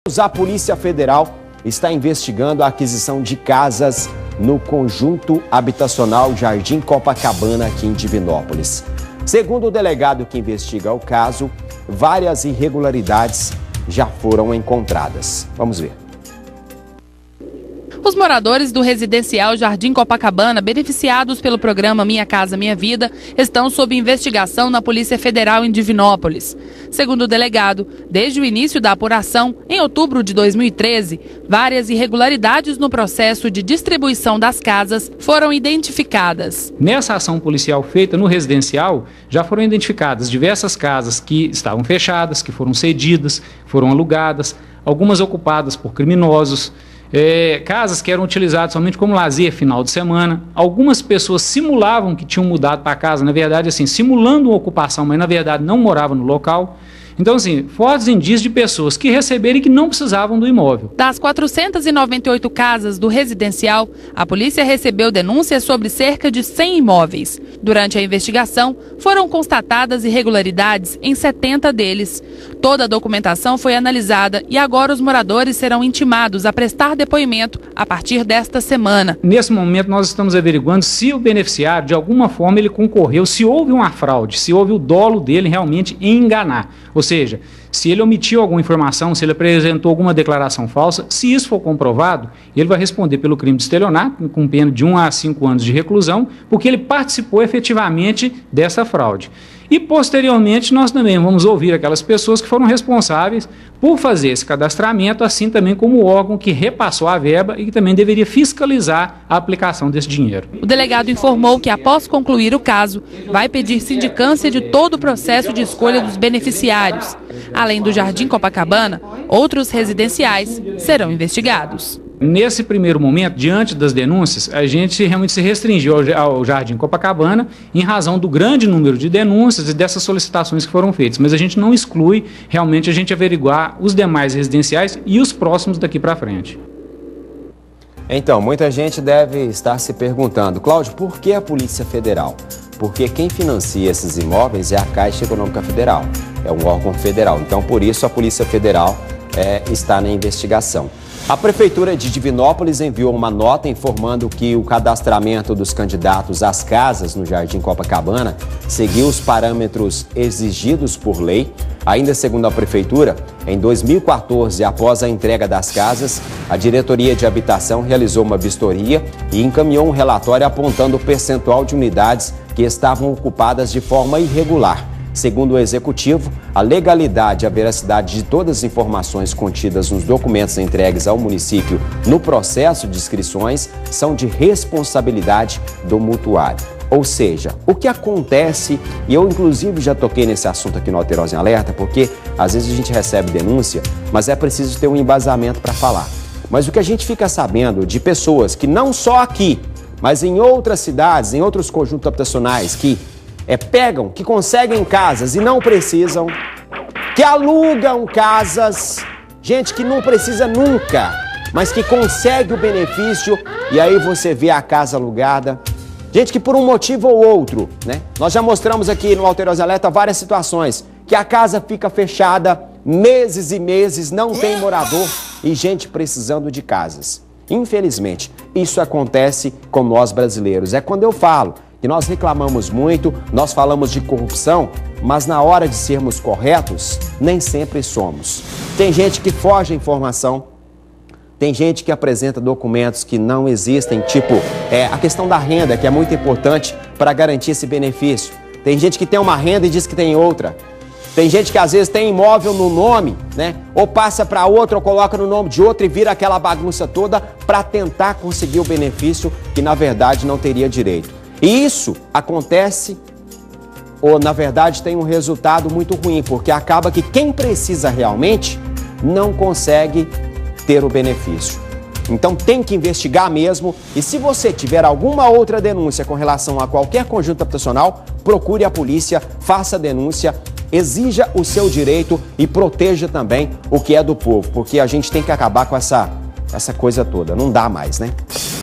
A Polícia Federal está investigando a aquisição de casas no conjunto habitacional Jardim Copacabana, aqui em Divinópolis. Segundo o delegado que investiga o caso, várias irregularidades já foram encontradas. Vamos ver. Os moradores do residencial Jardim Copacabana, beneficiados pelo programa Minha Casa Minha Vida, estão sob investigação na Polícia Federal em Divinópolis. Segundo o delegado, desde o início da apuração, em outubro de 2013, várias irregularidades no processo de distribuição das casas foram identificadas. Nessa ação policial feita no residencial, já foram identificadas diversas casas que estavam fechadas, que foram cedidas, foram alugadas, algumas ocupadas por criminosos. Casas que eram utilizadas somente como lazer final de semana. Algumas pessoas simulavam que tinham mudado para casa, na verdade, assim, simulando uma ocupação, mas na verdade não moravam no local. Então, assim, fortes indícios de pessoas que receberam e que não precisavam do imóvel. Das 498 casas do residencial, a polícia recebeu denúncias sobre cerca de 100 imóveis. Durante a investigação, foram constatadas irregularidades em 70 deles. Toda a documentação foi analisada e agora os moradores serão intimados a prestar depoimento a partir desta semana. Nesse momento, nós estamos averiguando se o beneficiário, de alguma forma, ele concorreu, se houve uma fraude, se houve o dolo dele realmente em enganar. Ou seja, se ele omitiu alguma informação, se ele apresentou alguma declaração falsa, se isso for comprovado, ele vai responder pelo crime de estelionato, com pena de 1 a 5 anos de reclusão, porque ele participou efetivamente dessa fraude. E, posteriormente, nós também vamos ouvir aquelas pessoas que foram responsáveis por fazer esse cadastramento, assim também como o órgão que repassou a verba e que também deveria fiscalizar a aplicação desse dinheiro. O delegado informou que, após concluir o caso, vai pedir sindicância de todo o processo de escolha dos beneficiários. Além do Jardim Copacabana, outros residenciais serão investigados. Nesse primeiro momento, diante das denúncias, a gente realmente se restringiu ao Jardim Copacabana em razão do grande número de denúncias e dessas solicitações que foram feitas. Mas a gente não exclui realmente a gente averiguar os demais residenciais e os próximos daqui para frente. Então, muita gente deve estar se perguntando, Cláudio, por que a Polícia Federal? Porque quem financia esses imóveis é a Caixa Econômica Federal, é um órgão federal. Então, por isso, a Polícia Federal está na investigação. A Prefeitura de Divinópolis enviou uma nota informando que o cadastramento dos candidatos às casas no Jardim Copacabana seguiu os parâmetros exigidos por lei. Ainda segundo a Prefeitura, em 2014, após a entrega das casas, a Diretoria de Habitação realizou uma vistoria e encaminhou um relatório apontando o percentual de unidades que estavam ocupadas de forma irregular. Segundo o Executivo, a legalidade e a veracidade de todas as informações contidas nos documentos entregues ao município no processo de inscrições são de responsabilidade do mutuário. Ou seja, o que acontece, e eu inclusive já toquei nesse assunto aqui no Alterosa em Alerta, porque às vezes a gente recebe denúncia, mas é preciso ter um embasamento para falar. Mas o que a gente fica sabendo de pessoas que não só aqui, mas em outras cidades, em outros conjuntos habitacionais, que pegam, que conseguem casas e não precisam, que alugam casas, gente que não precisa nunca, mas que consegue o benefício e aí você vê a casa alugada. Gente que por um motivo ou outro, né? Nós já mostramos aqui no Alterosa Alerta várias situações, que a casa fica fechada meses e meses, não tem morador e gente precisando de casas. Infelizmente, isso acontece com nós brasileiros. É quando eu falo que nós reclamamos muito, nós falamos de corrupção, mas na hora de sermos corretos, nem sempre somos. Tem gente que foge à informação, tem gente que apresenta documentos que não existem, tipo a questão da renda, que é muito importante para garantir esse benefício. Tem gente que tem uma renda e diz que tem outra. Tem gente que às vezes tem imóvel no nome, né? Ou passa para outro ou coloca no nome de outro e vira aquela bagunça toda para tentar conseguir o benefício que na verdade não teria direito. E isso acontece, ou na verdade tem um resultado muito ruim, porque acaba que quem precisa realmente não consegue ter o benefício. Então tem que investigar mesmo, e se você tiver alguma outra denúncia com relação a qualquer conjunto habitacional, procure a polícia, faça a denúncia, exija o seu direito e proteja também o que é do povo, porque a gente tem que acabar com essa coisa toda, não dá mais, né?